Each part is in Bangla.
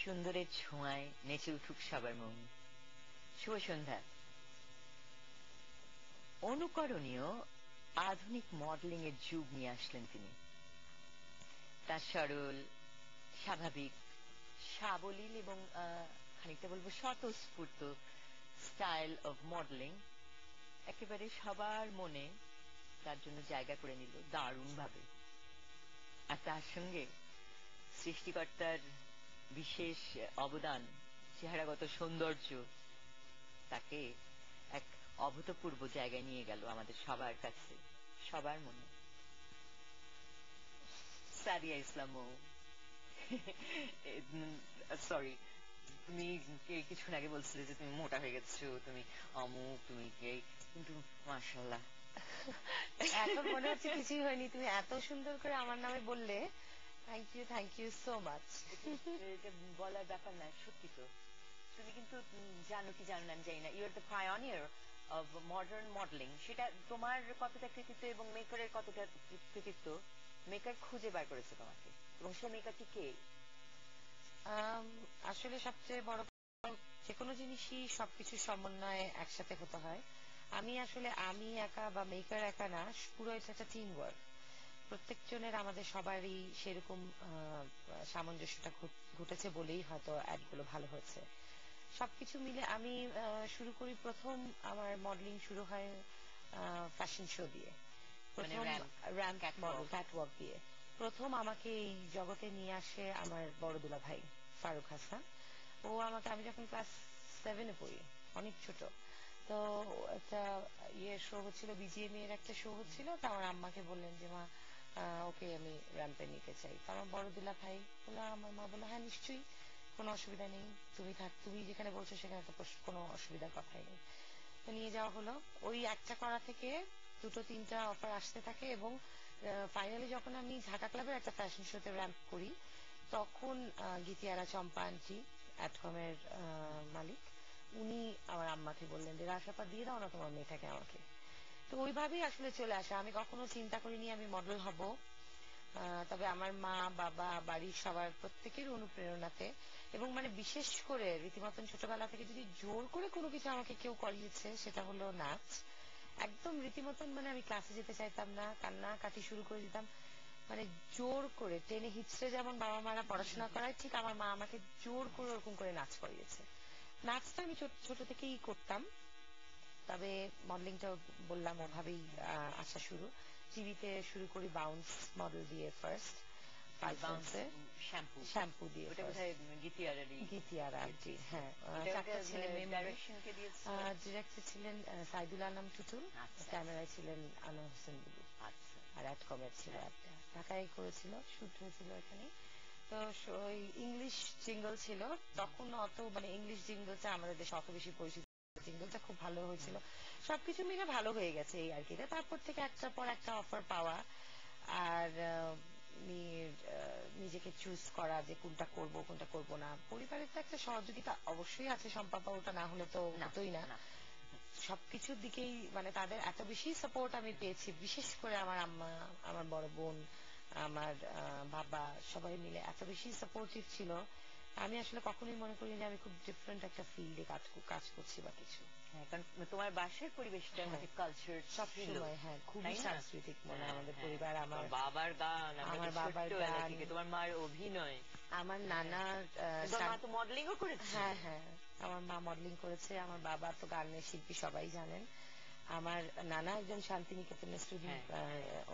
সুন্দরের ছোঁয়ায় নেচে উঠুক সবার মন। শুভ সন্ধ্যা। অনুকরণীয় আধুনিক মডেলিং এর যুগ নিয়ে আসলেন তিনি। তার সরল, স্বাভাবিক, সাবলীল এবং খানিকটা বলবো স্বতঃস্ফূর্ত স্টাইল অফ মডেলিং একেবারে সবার মনে তার জন্য জায়গা করে নিল দারুণ ভাবে। আর তার সঙ্গে সৃষ্টিকর্তার বিশেষ অবদান, চেহারাগত সৌন্দর্য তাকে এক অভূতপূর্ব জায়গায় নিয়ে গেল আমাদের সবার কাছে, সবার মনে। সাদিয়া ইসলাম মৌ, সরি, তুমি কিছুক্ষণ আগে বলছিলে যে তুমি মোটা হয়ে গেছো, তুমি অমুক, তুমি কিন্তু মাশাআল্লাহ এখন মনে হচ্ছে কিছুই হয়নি। তুমি এত সুন্দর করে আমার নামে বললে, থ্যাংক ইউ সো মাচ। এটা বলার ব্যাপার না, সত্যি তো। তুমি কিন্তু জানো কি জানো না আমি জানি না, you are the pioneer of modern modelling. সেটা তোমার কতটা কৃতিত্ব এবং মেকারের কতটা কৃতিত্ব, মেকার খুঁজে বার করেছে তোমাকে, এবং সে মেকারটি কে? আসলে সবচেয়ে বড় যে কোনো জিনিসই সবকিছু সমন্বয়ে একসাথে হতে হয়। আমি একা বা মেকার একা না, পুরো এটা একটা টিম ওয়ার্ক। প্রত্যেকজনের, আমাদের সবারই সেরকম সামঞ্জস্যটা ঘটেছে বলেই হয়তো অ্যাডগুলো ভালো হয়েছে। সবকিছু মিলে আমি শুরু করি। প্রথম আমার মডেলিং শুরু হয় ফ্যাশন শো দিয়ে, প্রথম র্যাম্প মডেল ক্যাটওয়াক দিয়ে। প্রথম আমাকে এই জগতে নিয়ে আসে আমার বড় দুলা ভাই ফারুক হাসান। আমি যখন ক্লাস 7-এ পড়ি, অনেক ছোট, তো একটা শো হচ্ছিল, বিজিএম এর একটা শো হচ্ছিল। তো আমার আম্মাকে বললেন যে মা, ওকে আমি র্যাম্পে নিতে চাই। তো আমার বড় দুলা ভাই বললো, আমার মা বললো হ্যাঁ নিশ্চয়ই, কোনো অসুবিধা নেই, তুমি যেখানে বলছো সেখানে তো কোনো অসুবিধার কথাই নেই। তো নিয়ে যাওয়া হলো। ওই একটা করা থেকে 2-3টা অফার আসতে থাকে, এবং ফাইনালি যখন আমি ঢাকা ক্লাবের একটা ফ্যাশন শোতে র্যাম্প করি, তখন গীতিয়ারা চম্পা আন্টি, অ্যাটকমের মালিক, উনি আমার আম্মাকে বললেন যে রাশাপা দিয়ে দাও না তোমার মেয়েটাকে আমাকে। তো ওইভাবেই আসলে চলে আসে। আমি কখনো চিন্তা করিনি আমি মডেল হব, তবে আমার মা বাবা বাড়ির সবার প্রত্যেকের অনুপ্রেরণাতে, এবং মানে বিশেষ করে রীতিমতন ছোটবেলা থেকে যদি জোর করে কোনো কিছু আমাকে কেউ করিয়েছে সেটা হলো নাচ। একদম রীতিমতন, মানে আমি ক্লাসে যেতে চাইতাম না, কান্না কাটি শুরু করে দিতাম। মানে জোর করে টেনে হিচড়ে যেমন বাবা মারা পড়াশোনা করায়, ঠিক আমার মা আমাকে জোর করে ওরকম করে নাচ করিয়েছে। নাচটা আমি ছোট থেকেই করতাম। তবে মডেলিংটা বললাম ওভাবেই আসা শুরু। টিভিতে শুরু করি বাউন্স মডেল দিয়ে ফার্স্ট, শ্যাম্পু দিয়ে। গীতিয়ারা আন্টি, হ্যাঁ। ডিরেক্টর ছিলেন সাইদুল আলম টুটুল, ক্যামেরায় ছিলেন আনোয়ার হোসেন বুলু, আর অ্যাটকমের ছিল একটা, ঢাকায় করেছিল, শুট হয়েছিল এখানে। তো ওই ইংলিশ জিঙ্গল ছিল তখন, অত মানে ইংলিশ জিঙ্গলটা আমাদের দেশে অত বেশি পরিচিত, জিঙ্গলটা খুব ভালো হয়েছিল। সবকিছু মিলে ভালো হয়ে গেছে এই আর কি। তারপর থেকে একটার পর একটা অফার পাওয়া, আর নিজেকে চুজ করা যে কোনটা করব কোনটা করব না। পরিবারের তো একটা সহযোগিতা অবশ্যই আছে সম্পাপা, ওটা না হলে তো হতোই না। সবকিছুর দিকেই মানে তাদের এত বেশি সাপোর্ট আমি পেয়েছি, বিশেষ করে আমার আম্মা, আমার বড় বোন, আমার বাবা, সবাই মিলে এত বেশি সাপোর্টিভ ছিল। আমি আসলে কখনোই মনে করি যে আমি খুব ডিফারেন্ট একটা ফিল্ডে কাজ করছি বা কিছু। কারণ তোমার বাসার পরিবেশটা কালচার সবসময়, হ্যাঁ, খুবই সাংস্কৃতিক মনে আমাদের পরিবার। আমার বাবার গান, আমার বাবার গান, তোমার মার অভিনয়, আমার নানা তো মডেলিংও করেছে। হ্যাঁ হ্যাঁ, আমার মা মডেলিং করেছে, আমার বাবা তো গানের শিল্পী, সবাই জানেন। আমার নানা একজন শান্তিনিকেতনের স্টুডেন্ট,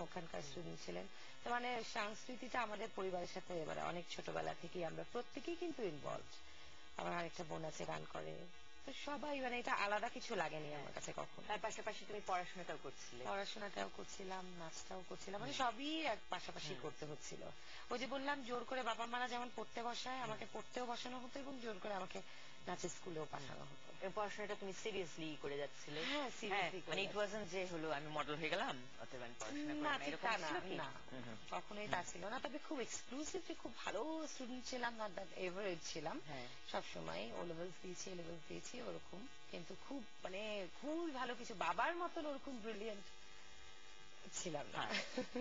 ওখানকার স্টুডেন্ট ছিলেন। তো মানে সংস্কৃতিটা আমাদের পরিবারের সাথে এবারে অনেক ছোটবেলা থেকেই আমরা প্রত্যেকেই কিন্তু ইনভলভ। আমার আরেকটা বোন আছে, গান করে। তো সবাই, মানে এটা আলাদা কিছু লাগেনি আমার কাছে কখনো। তার পাশাপাশি তুমি পড়াশোনাটাও করছিলাম, নাচটাও করছিলাম, মানে সবই এক পাশাপাশি করতে হচ্ছিল। ওই যে বললাম, জোর করে বাবা মারা যেমন পড়তে বসায়, আমাকে পড়তেও বসানো হতো, এবং জোর করে আমাকে নাচের স্কুলেও পাঠানো হতো। পড়াশোনাটা তুমি সিরিয়াসলি করে যাচ্ছিলে? হ্যাঁ, সিরিয়াসলি। মানে ইট ওয়াজন্ট যে হলো আমি মডেল হয়ে গেলাম অতএব আমি পড়াশোনা করব না, এরকম ছিল কি? না, কখনোই তা ছিল না। তবে খুব এক্সক্লুসিভলি খুব ভালো স্টুডেন্ট ছিলাম না, এভারেজ ছিলাম সবসময়। ও লেভেলস দিয়েছি ওরকম, কিন্তু খুব মানে খুবই ভালো কিছু বাবার মতন ওরকম ব্রিলিয়েন্ট ছিলাম না।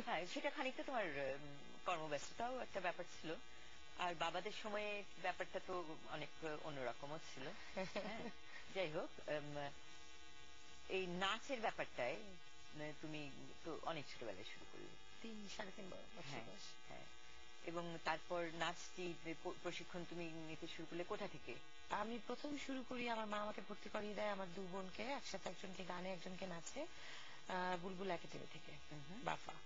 হ্যাঁ, সেটা খানিকটা তোমার কর্মব্যস্ততাও একটা ব্যাপার ছিল। আর বাবাদের সময়ে ব্যাপারটা তো অনেক অন্যরকমও ছিল। হ্যাঁ, যাই হোক, এই নাচের ব্যাপারটায় তুমি তো অনেক ছোটবেলায় শুরু করলে। 3-3.5 বছর হ্যাঁ, বয়স। হ্যাঁ। এবং তারপর নাচটি প্রশিক্ষণ তুমি নিতে শুরু করলে কোথা থেকে? আমি প্রথম শুরু করি, আমার মা আমাকে ভর্তি করিয়ে দেয় আমার 2 বোনকে একসাথে, একজনকে গানে একজনকে নাচে, বুলবুল একাডেমি থেকে, বাফা।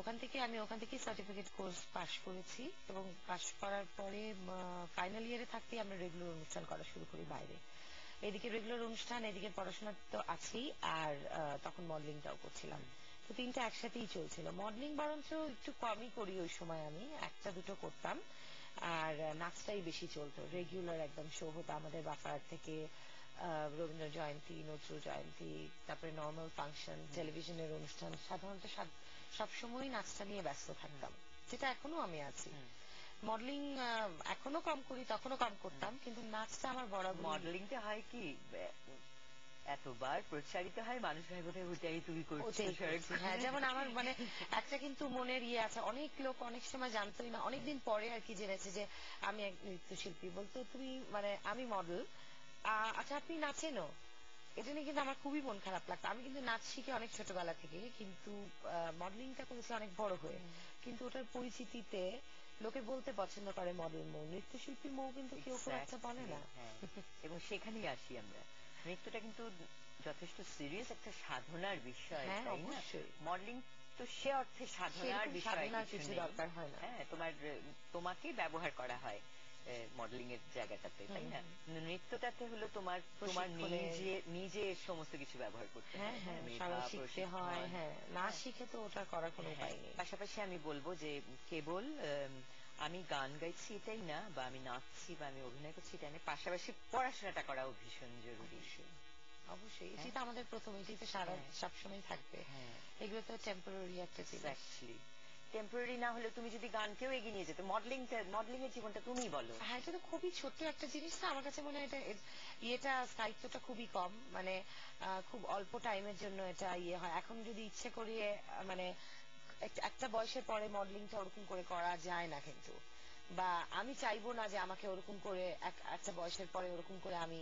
ওখান থেকে সার্টিফিকেট কোর্স পাশ করেছি এবং পাশ করার পরে ফাইনাল ইয়ারে থাকতেই আমরা রেগুলার অনুষ্ঠান করা শুরু করি বাইরে। এদিকে রেগুলার অনুষ্ঠান, এদিকে পড়াশোনা তো আছেই, আর তখন মডেলিংটাও করছিলাম। তো তিনটা একসাথেই চলছিল। মডেলিং বরঞ্চ একটু কমই করি ওই সময়, আমি 1-2 করতাম, আর নাচটাই বেশি চলতো। রেগুলার একদম শো হতো আমাদের বাফার থেকে, রবীন্দ্র জয়ন্তী, নজরুল জয়ন্তী, তারপরে নর্মাল ফাংশন, টেলিভিশনের অনুষ্ঠান, সাধারণত সবসময় নাচটা নিয়ে ব্যস্ত থাকতাম, যেটা এখনো আমি আছি। মডেলিং এখনো কম করি, তখনও কম করতাম, কিন্তু নাচটা আমার বরাবর। মডেলিংটা হয় কি, এতবার প্রচারিত হয়, মানুষ হয় বোধহয় ওটাই তুমি করছো। হ্যাঁ, যেমন আমার মানে একটা কিন্তু মনের ইয়ে আছে, অনেক লোক অনেক সময় জানতোই না, অনেকদিন পরে আর কি জেনেছে যে আমি এক নৃত্যশিল্পী। বলতো তুমি মানে আমি মডেল, আচ্ছা আপনি নাচেনও? এটা নিয়ে কিন্তু আমার খুবই মন খারাপ লাগতো। আমি কিন্তু নাচ শিখে অনেক ছোটবেলা থেকে, কিন্তু মডেলিংটা করেছি অনেক বড় হয়ে। কিন্তু ওটার পরিচিতিতে লোকে বলতে পছন্দ করে মডেল মৌ, নৃত্যশিল্পী মৌ কিন্তু কেউ খুব একটা বলে না। এবং সেখানেই আসি আমরা, নৃত্যটা কিন্তু যথেষ্ট সিরিয়াস একটা সাধনার বিষয়, তাই না? মডেলিং তো সে অর্থে সাধনার বিষয় কিছু দরকার হয় না। হ্যাঁ, তোমাকে ব্যবহার করা হয় মডেলিং এর জায়গাটাতে, তাই না? নৃত্যটাতে হলো তোমার নিজে সমস্ত কিছু ব্যবহার করতে হয়, শিখতে হয়। হ্যাঁ, না শিখে তো ওটা করার কোনো উপায় নেই। পাশাপাশি আমি বলবো যে কেবল আমি গান গাইছি এটাই না, বা আমি নাচছি বা আমি অভিনয় করছি এটাই না, পাশাপাশি পড়াশোনাটা করাও ভীষণ জরুরি। অবশ্যই, এটি তো আমাদের প্রথম, এটি তো সারা সবসময় থাকবে। এগুলো তো টেম্পোরারি একটা জিনিস। টেম্পোরারি না হলে তুমি যদি গানকেও এগিয়ে নিয়ে যেতে, মডেলিং এর জীবনটা তুমি বলো। হ্যাঁ, এটা তো খুবই ছোট্ট একটা জিনিস, তো আমার কাছে মনে হয় এটা স্থায়িত্বটা খুবই কম, মানে খুব অল্প টাইমের জন্য এটা ইয়ে হয়। এখন যদি ইচ্ছে করি মানে একটা বয়সের পরে মডেলিংটা ওরকম করে করা যায় না, কিন্তু বা আমি চাইবো না যে আমাকে ওরকম করে একটা বয়সের পরে ওরকম করে আমি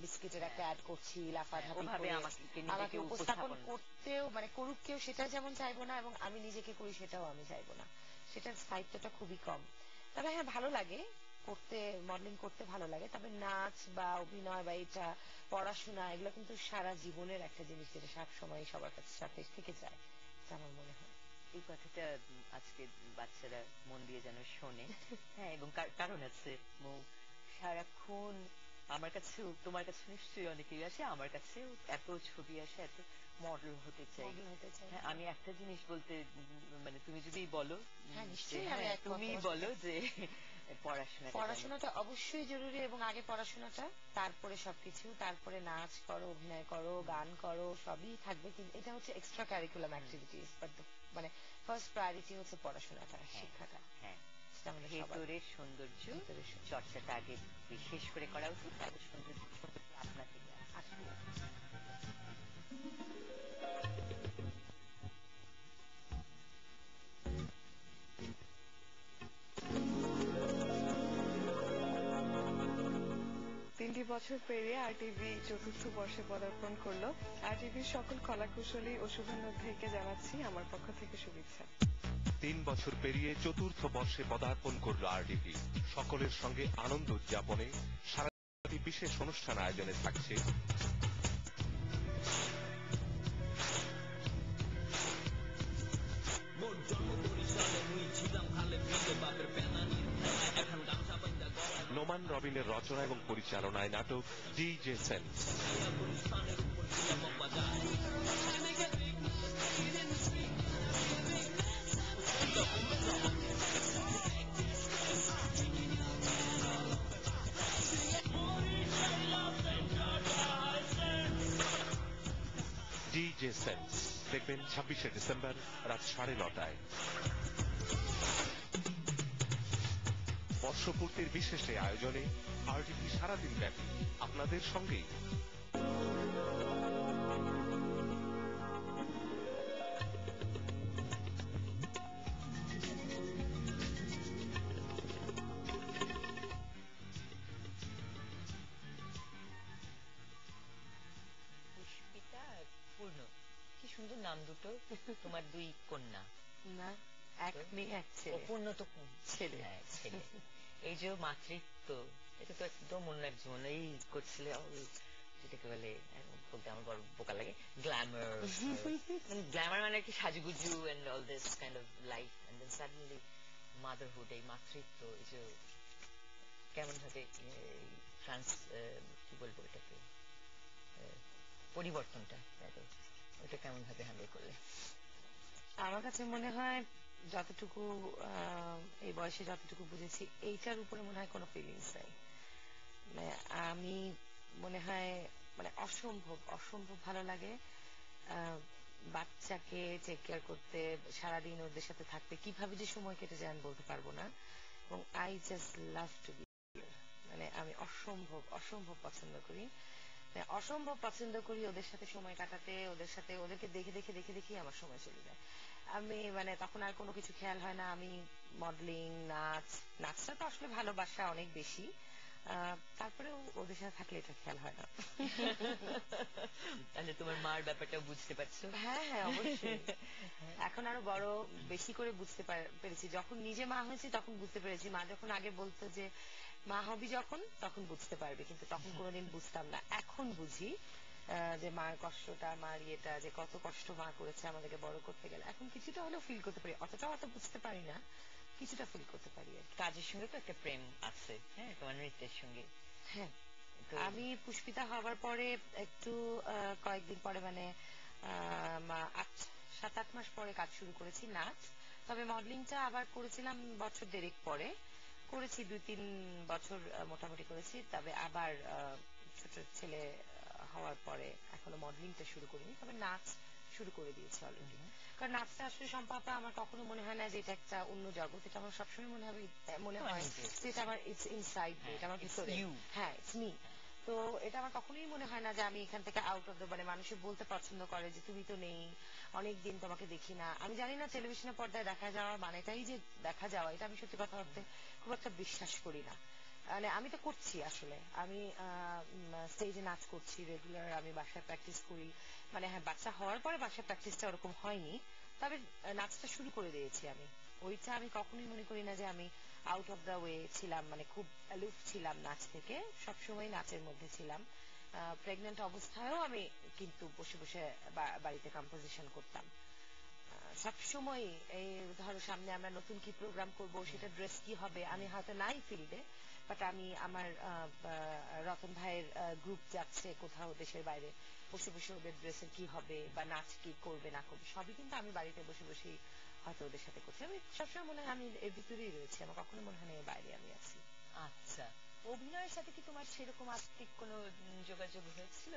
বিস্কিটের একটা অ্যাড করছি, লাফাঝাপি করে আমাকে উপস্থাপন করতেও, মানে করুক কেউ, সেটা যেমন চাইবো না, এবং আমি নিজেকে করি সেটাও আমি চাইবো না। সেটার স্থায়িত্বটা খুবই কম। তবে হ্যাঁ, ভালো লাগে করতে, মডেলিং করতে ভালো লাগে। তবে নাচ বা অভিনয় বা এটা পড়াশোনা, এগুলো কিন্তু সারা জীবনের একটা জিনিস, যেটা সব সময় সবার কাছে সাথে থেকে যায়, আমার মনে হয়। এই কথাটা আজকে বাচ্চারা মন দিয়ে যেন শোনে। হ্যাঁ, এবং কারণ আছে, সারাক্ষণ আমার কাছেও, তোমার কাছে নিশ্চয়ই অনেকেই আসে, আমার কাছেও এত ছবি আসে, এত মডেল হতে চাই। হ্যাঁ, আমি একটা জিনিস বলতে, মানে তুমি যদি বলো, তুমি বলো যে পড়াশোনাটা অবশ্যই জরুরি, এবং আগে পড়াশোনাটা, তারপরে সবকিছু, তারপরে নাচ করো, অভিনয় করো, গান করো, সবই থাকবে, কিন্তু এটা হচ্ছে এক্সট্রা কারিকুলাম অ্যাক্টিভিটিস, বাট মানে ফার্স্ট প্রায়োরিটি হচ্ছে পড়াশোনাটা, শিক্ষাটা। ভেতরের সৌন্দর্য চর্চাটা আগে বিশেষ করে করা উচিত, তারপর সৌন্দর্য আপনা থেকে আসবে। বছর পেরিয়ে আরটিভি চতুর্থ বর্ষে পদার্পণ করলো। আরটিভির সকল কলাকুশলী ও শুভানুধ্যায়ীকে জানাচ্ছি আমার পক্ষ থেকে শুভেচ্ছা। 3 বছর পেরিয়ে চতুর্থ বর্ষে পদার্পণ করলো আরটিভি। সকলের সঙ্গে আনন্দ উদযাপনে সারাটি বিশেষ অনুষ্ঠান আয়োজনে থাকছে নোমান রবিনের রচনা এবং পরিচালনায় নাটক ডিজে সেন্স। ডিজে সেন্স দেখবেন 26শে ডিসেম্বর রাত 9:30টায়। বর্ষপূর্তির বিশেষ এই আয়োজনে আরটিভি সারাদিন ব্যাপী আপনাদের সঙ্গেই। নাম দুটো? তোমার দুই কন্যা? না, এক মেয়ে এক ছেলে। পূর্ণ তো ছেলে। হ্যাঁ, ছেলে। এই যে মাতৃত্ব, এটা তো একদম অন্য এক জীবন। এই করছিলে যেটাকে বলে, বলতে আমার বড় বোকা লাগে, গ্ল্যামার। গ্ল্যামার মানে কি সাজুগুজু and all this kind of life, and then suddenly motherhood, এই মাতৃত্ব, এই যে কেমন ভাবে কি বলবো এটাকে, পরিবর্তনটা, ওটা কেমন ভাবে হ্যান্ডেল করলে? আমার কাছে মনে হয় যতটুকু এই বয়সে যতটুকু বুঝেছি, এইটার উপরে মনে হয় কোনো ফিলিংস নাই। মানে আমি মনে হয় মানে অসম্ভব অসম্ভব ভালো লাগে বাচ্চাকে টেক কেয়ার করতে, সারাদিন ওদের সাথে থাকতে, কিভাবে যে সময় কেটে যায় আমি বলতে পারবো না। এবং I just love to be, মানে আমি অসম্ভব অসম্ভব পছন্দ করি, অসম্ভব পছন্দ করি ওদের সাথে সময় কাটাতে, ওদের সাথে ওদেরকে দেখে দেখে দেখে দেখেই আমার সময় চলে যায়। আমি মানে তখন আর কোনো কিছু খেয়াল হয় না, আমি মডেলিং, নাচটা তো আসলে ভালোবাসা অনেক বেশি, তারপরেও ওদের সাথে থাকলে এটা খেয়াল হয় না। তাহলে তোমার মার ব্যাপারটা বুঝতে পারছো? হ্যাঁ হ্যাঁ, অবশ্যই। এখন আরো বড় বেশি করে বুঝতে পেরেছি। যখন নিজে মা হয়েছি তখন বুঝতে পেরেছি। মা যখন আগে বলতো যে মা হবি যখন, তখন বুঝতে পারবে, কিন্তু তখন কোনোদিন বুঝতাম না। এখন বুঝি যে মার কষ্টটা, মার ইয়েটা, যে কত কষ্ট মা করেছে আমাদেরকে বড় করতে গেলে। এখন কিছুটা হলেও ফিল করতে পারি, অত বুঝতে পারি না, কিছুটা ফিল করতে পারি। কাজের সঙ্গে তো একটা প্রেম আছে, হ্যাঁ, তোমার নৃত্যের সঙ্গে। হ্যাঁ, আমি পুষ্পিতা হবার পরে একটু কয়েকদিন পরে, মানে 7-8 মাস পরে কাজ শুরু করেছি নাচ। তবে মডেলিংটা আবার করেছিলাম বছর দেড়েক পরে, করেছি 2-3 বছর মোটামুটি করেছি। তবে আবার ছোট ছেলে হওয়ার পরে এখনো মডেলিংটা শুরু করিনি, তবে নাচ শুরু করে দিয়েছি অলরেডি। কারণ নাচটা আসলে সম্পাপা আমার কখনো মনে হয় না যে এটা একটা অন্য জগৎ, এটা আমার সবসময় মনে হয় যে এটা আমার ইটস ইনসাইড মি, এটা আমার ভিতরে, হ্যাঁ ইটস মি। তো এটা আমার কখনোই মনে হয় না যে আমি এখান থেকে আউট অফ দ্য, মানে মানুষে বলতে পছন্দ করে যে তুমি তো নেই, অনেকদিন তোমাকে দেখি না। আমি জানি না টেলিভিশনের পর্দায় দেখা যাওয়া মানেটাই যে দেখা যাওয়া, এটা আমি সত্যি কথা বলতে খুব একটা বিশ্বাস করি না। মানে আমি তো করছি, আসলে আমি স্টেজে নাচ করছি রেগুলার, আমি বাসায় প্র্যাকটিস করি। মানে হ্যাঁ, বাচ্চা হওয়ার পরে বাসায় প্র্যাকটিসটা ওরকম হয়নি, তবে নাচটা শুরু করে দিয়েছি আমি। ওইটা আমি কখনোই মনে করি না যে আমি আউট অফ দ্য ওয়ে ছিলাম, মানে খুব অ্যালুফ ছিলাম নাচ থেকে, সবসময় নাচের মধ্যে ছিলাম। প্রেগন্যান্ট অবস্থায়ও আমি কিন্তু বসে বসে বাড়িতে কম্পোজিশন করতাম সবসময়। এই ধরো সামনে আমরা নতুন কি প্রোগ্রাম করব, সেটা ড্রেস কি হবে, আমি হয়তো নাই ফিল্ডে, বাট আমি আমার রতন ভাইয়ের গ্রুপ যাচ্ছে কোথাও দেশের বাইরে, বসে বসে ওদের ড্রেসের কি হবে বা নাচ কি করবে না করবে সবই কিন্তু আমি বাড়িতে বসে বসেই হয়তো ওদের সাথে করছি। আমি সবসময় মনে হয় আমি এর ভিতরেই রয়েছি, আমার কখনো মনে হয় না এর বাইরে আমি আছি। আচ্ছা, অভিনয়ের সাথে কি তোমার সেরকম আত্মিক কোনো যোগাযোগ হয়েছিল?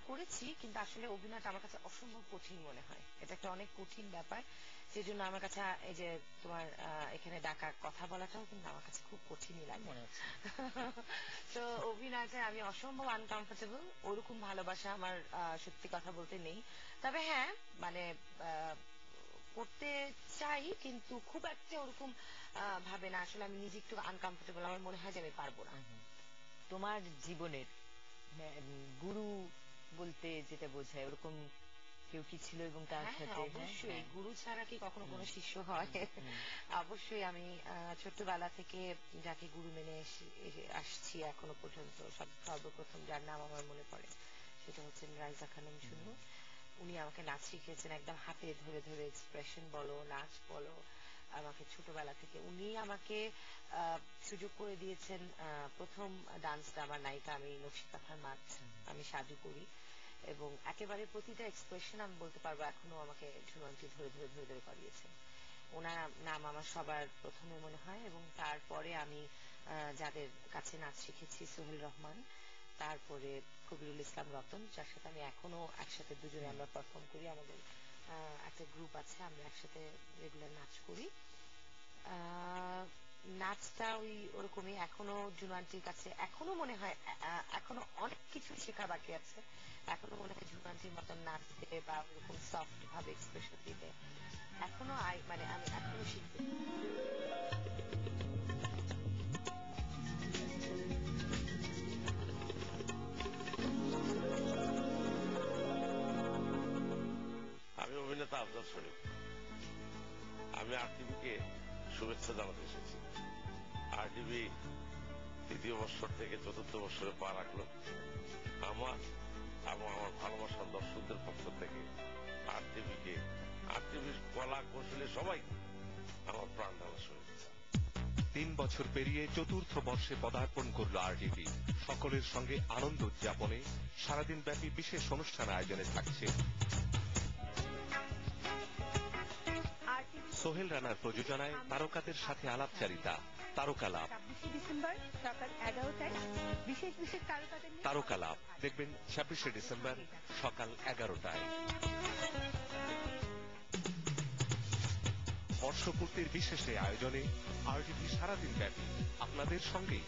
করেছি, কিন্তু আসলে অভিনয়টা আমার কাছে অসম্ভব কঠিন মনে হয়, এটা একটা অনেক কঠিন ব্যাপার, সেই জন্য আমার কাছে এই যে তোমার এখানে ডাকা কথা বলাটাও কিন্তু আমার কাছে খুব কঠিনই লাগে মনে হচ্ছে। তো অভিনয়টা আমি অসম্ভব আনকমফোর্টেবল, ওরকম ভালোবাসা আমার সত্যি কথা বলতে নেই। তবে হ্যাঁ, মানে করতে চাই, কিন্তু খুব একটা ওরকম ভাবে না, আসলে আমি নিজে একটু আনকমফোর্টেবল, আমার মনে হয় যে আমি পারবো না। তোমার জীবনের গুরু বলতে যেটা বোঝায়, ওরকম কেউ কি ছিল? এবং তার সাথে অবশ্যই গুরু ছাড়া কি কখনো কোনো শিষ্য হয়? অবশ্যই আমি ছোটবেলা থেকে যাকে গুরু মেনে আসছি এখনো পর্যন্ত, সর্বপ্রথম যার নাম আমার মনে পড়ে সেটা হচ্ছেন রাইজা খানম ঝুনু। উনি আমাকে নাচ শিখিয়েছেন, একদম হাতে ধরে ধরে, এক্সপ্রেশন বলো, নাচ বলো, আমাকে ছোটবেলা থেকে উনি আমাকে সুযোগ করে দিয়েছেন। প্রথম ডান্সটা আমার নায়িকা, আমি নকশি কাঁথার মাছ, আমি সাজু করি, এবং একেবারে প্রতিটা এক্সপ্রেশন আমি বলতে পারবো এখনো আমাকে ঝুনন্তি ধরে ধরে ধরে ধরে করিয়েছেন। ওনার নাম আমার সবার প্রথমে মনে হয়। এবং তারপরে আমি যাদের কাছে নাচ শিখেছি, সোহেল রহমান, তারপরে কবিরুল ইসলাম রতন, যার সাথে আমি এখনো একসাথে দুজনে আমরা পারফর্ম করি, আমাদের একটা গ্রুপ আছে, আমরা একসাথে রেগুলার নাচ করি। নাচটা ওরকমই এখনো জুনু আন্টির কাছে, এখনো মনে হয় এখনো অনেক কিছু শেখা বাকি আছে, এখনো মনে হয় জুনু আন্টির মতন নাচতে বা ওরকম সফট ভাবে এক্সপ্রেশন দিতে এখনো মানে আমি এখনো শিখতে। আফজাল শরীফ। আমি আরটিভিকে শুভেচ্ছা জানাতে এসেছি। আরটিভি তৃতীয় বৎসর থেকে চতুর্থ বৎসরে পা রাখলো। আমার এবং আমার ভালোবাসার দর্শকদের পক্ষ থেকে আরটিভিকে, আরটিভির কলা কৌশলী সবাই আমার প্রাণ ঢালা শুভেচ্ছা। 3 বছর পেরিয়ে চতুর্থ বর্ষে পদার্পণ করল আরটিভি। সকলের সঙ্গে আনন্দ উদযাপনে সারাদিন ব্যাপী বিশেষ অনুষ্ঠান আয়োজনে থাকছে সোহেল রানার প্রযোজনায় তারকাদের সাথে আলাপচারিতা, তারকালাপ। 26 ডিসেম্বর সকাল 11টায় বিশেষ বিশেষ তারকাদের নিয়ে তারকালাপ দেখবেন 26শে ডিসেম্বর সকাল 11টায়। বর্ষপূর্তির বিশেষ এই আয়োজনে আরটিভি সারাদিন ব্যাপী আপনাদের সঙ্গেই।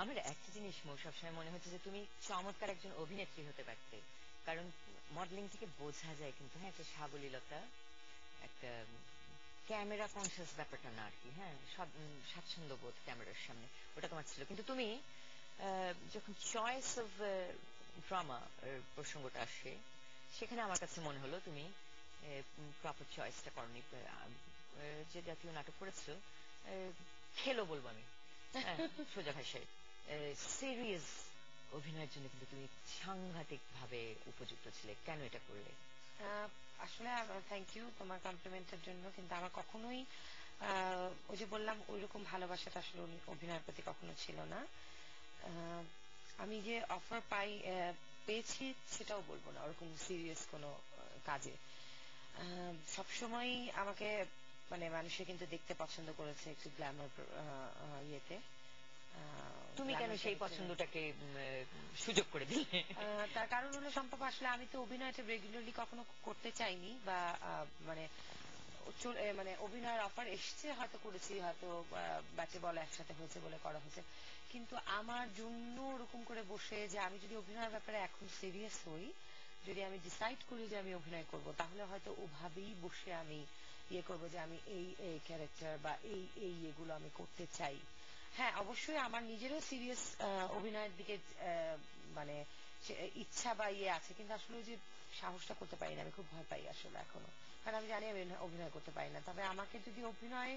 আমার একটা জিনিস সবসময় মনে হচ্ছে যে তুমি চমৎকার একজন অভিনেত্রী হতে পারতে, কারণ মডেলিং থেকে বোঝা যায় কিন্তু হ্যাঁ একটা সাবলীলতা, একটা ক্যামেরা কনসিয়াস ব্যাপারটা না আর কি, হ্যাঁ স্বাচ্ছন্দ্য বোধ ক্যামেরার সামনে, ওটা তোমার ছিল। কিন্তু তুমি যখন চয়েস অফ ড্রামা প্রসঙ্গটা আসে, সেখানে আমার কাছে মনে হলো তুমি প্রপার চয়েসটা করনি। যে জাতীয় নাটক করেছো, খেলো বলবো আমি সোজা ভাষায়, সিরিয়াস অভিনয়ের জন্য কিন্তু তুমি সাংঘাতিক ভাবে উপযুক্ত ছিলে। কেন এটা করলে? আসলে থ্যাংক ইউ তোমার কমপ্লিমেন্টের জন্য, কিন্তু আমার কখনোই ওই যে বললাম ওইরকম ভালোবাসাটা আসলে অভিনয়ের প্রতি কখনো ছিল না। আমি যে অফার পেয়েছি সেটাও বলবো না ওরকম সিরিয়াস কোনো কাজে। সবসময় আমাকে মানে মানুষে কিন্তু দেখতে পছন্দ করেছে একটু গ্ল্যামার ইয়েতে। তুমি কেন সেই পছন্দটাকে সুযোগ করে দিলে? তার কারণ হলো সম্ভব আসলে আমি তো অভিনয়টা রেগুলারলি কখনো করতে চাইনি, বা মানে মানে অভিনয়ের অফার এসছে হয়তো করেছি, হয়তো ব্যাটে বল একসাথে হয়েছে বলে করা হয়েছে, কিন্তু আমার জন্য ওরকম করে বসে যে আমি যদি অভিনয়ের ব্যাপারে এখন সিরিয়াস হই, যদি আমি ডিসাইড করি যে আমি অভিনয় করব, তাহলে হয়তো ওভাবেই বসে আমি ইয়ে করবো যে আমি এই এই ক্যারেক্টার বা এই এই এগুলো আমি করতে চাই। হ্যাঁ অবশ্যই আমার নিজেরও সিরিয়াস অভিনয়ের দিকে মানে ইচ্ছা বা ইয়ে আছে, কিন্তু আসলে যে সাহসটা করতে পারি না, আমি খুব ভয় পাই আসলে এখনো, কারণ আমি জানি আমি অভিনয় করতে পারি না। তবে আমাকে যদি অভিনয়ে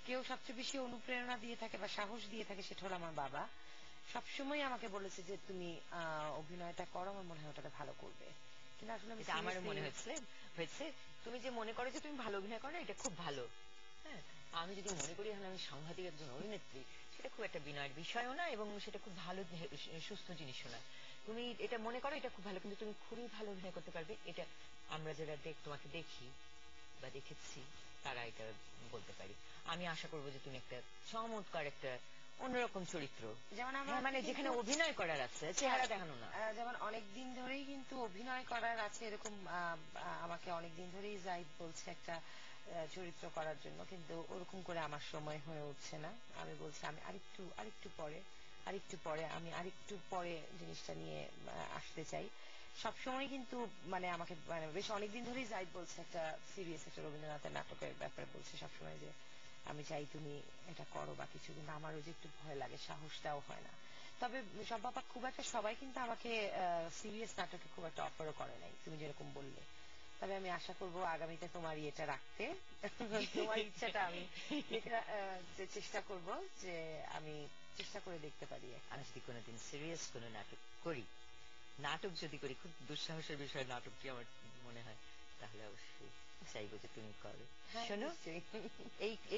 কেউ সবচেয়ে বেশি অনুপ্রেরণা দিয়ে থাকে বা সাহস দিয়ে থাকে সেটা হলো আমার বাবা। সবসময় আমাকে বলেছে যে তুমি অভিনয়টা করো, আমার মনে হয় ওটাতে ভালো করবে। কিন্তু আসলে আমার মনে হয়েছে তুমি যে মনে করো যে তুমি ভালো অভিনয় করো, এটা খুব ভালো। হ্যাঁ, আমি যদি মনে করি এখন আমি সাংঘাতিক একজন অভিনেত্রী, সেটা খুব একটা বিনয়ের বিষয়ও না এবং সেটা খুব ভালো সুস্থ জিনিসও না। তুমি এটা মনে করো এটা খুব ভালো, কিন্তু তুমি খুবই ভালো অভিনয় করতে পারবে, এটা আমরা যারা তোমাকে দেখি বা দেখেছি তারা এটা বলতে পারি। আমি আশা করবো যে তুমি একটা চমৎকার একটা অন্যরকম চরিত্র, যেমন মানে যেখানে অভিনয় করার আছে, চেহারা দেখানো না। যেমন অনেকদিন ধরেই কিন্তু অভিনয় করার আছে, এরকম আমাকে অনেকদিন ধরেই যাই বলছে একটা চরিত্র করার জন্য, কিন্তু ওরকম করে আমার সময় হয়ে উঠছে না। আমি বলছি আমি আরেকটু পরে আমি আরেকটু পরে জিনিসটা নিয়ে আসতে চাই। সবসময় কিন্তু মানে আমাকে মানে বেশ অনেকদিন ধরেই যাই বলছে একটা সিরিয়াস একটা রবীন্দ্রনাথের নাটকের ব্যাপারে বলছে সবসময় যে আমি চাই তুমি এটা করো বা কিছু, কিন্তু আমার ওই যে একটু ভয় লাগে, সাহসটাও হয় না। তবে সম্ভব খুব একটা সবাই কিন্তু আমাকে সিরিয়াস নাটকে খুব একটা অফারও করে নাই, তুমি যেরকম বললে। তবে আমি আশা করবো আগামীতে তোমার ইয়েটা রাখতে, তোমার ইচ্ছাটা আমি চেষ্টা করব যে আমি চেষ্টা করে দেখতে পারি। আমি যদি কোনোদিন সিরিয়াস কোনো নাটক করি, নাটক যদি করি, খুব দুঃসাহসের বিষয় নাটকটি আমার মনে হয়, তাহলে অবশ্যই চাইবো যে তুমি করো। শোনো,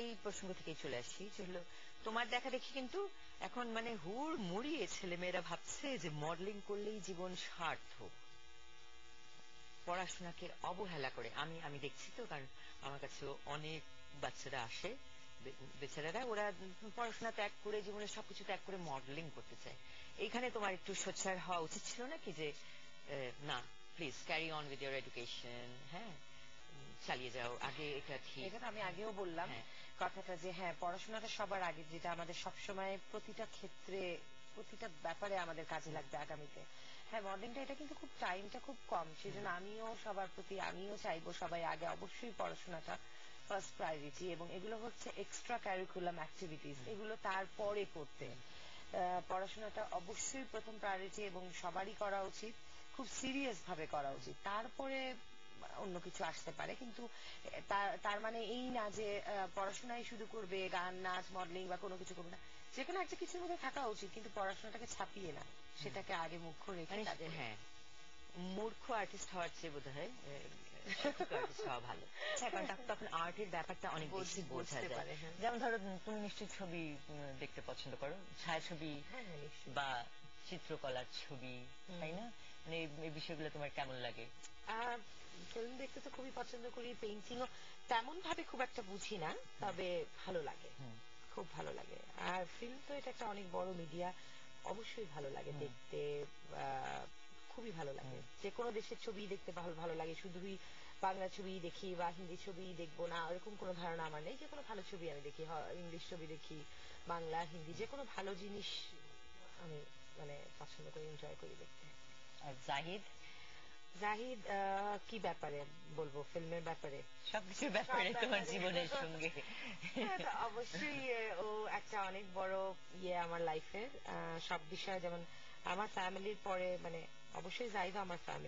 এই প্রসঙ্গ থেকে চলে আসছি, যে হলো তোমার দেখা দেখি কিন্তু এখন মানে হুড় মুড়িয়ে ছেলেমেয়েরা ভাবছে যে মডেলিং করলেই জীবন সার্থক, পড়াশোনাকে অবহেলা করে। আমি দেখছি তো, কারণ আমার কাছেও অনেক বাচ্চারা আসে, বেচারারা ওরা পড়াশোনা ত্যাগ করে জীবনে সবকিছু ত্যাগ করে মডেলিং করতে চায়। এইখানে তোমার একটু সোচ্চার হওয়া উচিত ছিল না কি, যে না please carry on with your education, হ্যাঁ চালিয়ে যাও। আগে এটা ঠিক, এটা আমি আগেও বললাম কথাটা যে হ্যাঁ পড়াশোনাটা সবার আগে, যেটা আমাদের সবসময় প্রতিটা ক্ষেত্রে প্রতিটা ব্যাপারে আমাদের কাজে লাগবে আগামীতে। হ্যাঁ মডেলিংটা এটা কিন্তু খুব টাইমটা খুব কম, সেজন্য আমিও চাইবো সবাই আগে অবশ্যই পড়াশোনাটা ফার্স্ট প্রায়োরিটি, এবং এগুলো হচ্ছে এক্সট্রা ক্যারিকুলাম অ্যাক্টিভিটিস, এগুলো তারপরে করতে। পড়াশোনাটা অবশ্যই প্রথম প্রায়োরিটি এবং সবারই করা উচিত, খুব সিরিয়াস ভাবে করা উচিত, তারপরে অন্য কিছু আসতে পারে। কিন্তু তার মানে এই না যে পড়াশোনাই শুধু করবে, গান নাচ মডেলিং বা কোনো কিছু করবে না, যে কোনো একটা কিছুর মধ্যে থাকা উচিত, কিন্তু পড়াশোনাটাকে ছাপিয়ে না, সেটাকে আগে মুখ্য রেখে মানে তারপরে। হ্যাঁ, মূর্খ আর্টিস্ট হওয়ার চেয়ে বোধ হয় আর্টিস্ট হওয়া ভালো। হ্যাঁ, কারণ তখন আর্টের ব্যাপারটা অনেক বেশি বোঝা বুঝতে যায়। পারে, হ্যাঁ। যেমন ধরো তুমি নিশ্চয়ই ছবি দেখতে পছন্দ করো, ছায়াছবি হ্যাঁ, হ্যাঁ, নিশ্চয়ই। বা চিত্রকলার ছবি, তাই না? মানে এই বিষয়গুলো তোমার কেমন লাগে? ফিল্ম দেখতে তো খুবই পছন্দ করি, পেইন্টিংও তেমন ভাবে খুব একটা বুঝি না, তবে ভালো লাগে, খুব ভালো লাগে। আর ফিল্ম তো এটা একটা অনেক বড় মিডিয়া, অবশ্যই ভালো লাগে দেখতে, খুবই ভালো লাগে। যে কোনো দেশের ছবি দেখতে ভালো লাগে, শুধুই বাংলা ছবি দেখি বা হিন্দি ছবি দেখবো না এরকম কোনো ধারণা আমার নেই। যে কোনো ভালো ছবি আমি দেখি, ইংলিশ ছবি দেখি, বাংলা হিন্দি, যে কোনো ভালো জিনিস আমি মানে পছন্দ করি, এনজয় করি দেখতে। আর জাহিদ? জাহিদ কি ব্যাপারে বলবো, ফিল্মের ব্যাপারে? সবকিছুর ব্যাপারে তোমার জীবনের সঙ্গে। অবশ্যই ও একটা অনেক বড় আমার লাইফের সব বিষয়ে, যেমন আমার ফ্যামিলির পরে, মানে অবশ্যই জাহিদ আমার ফ্যামিলি।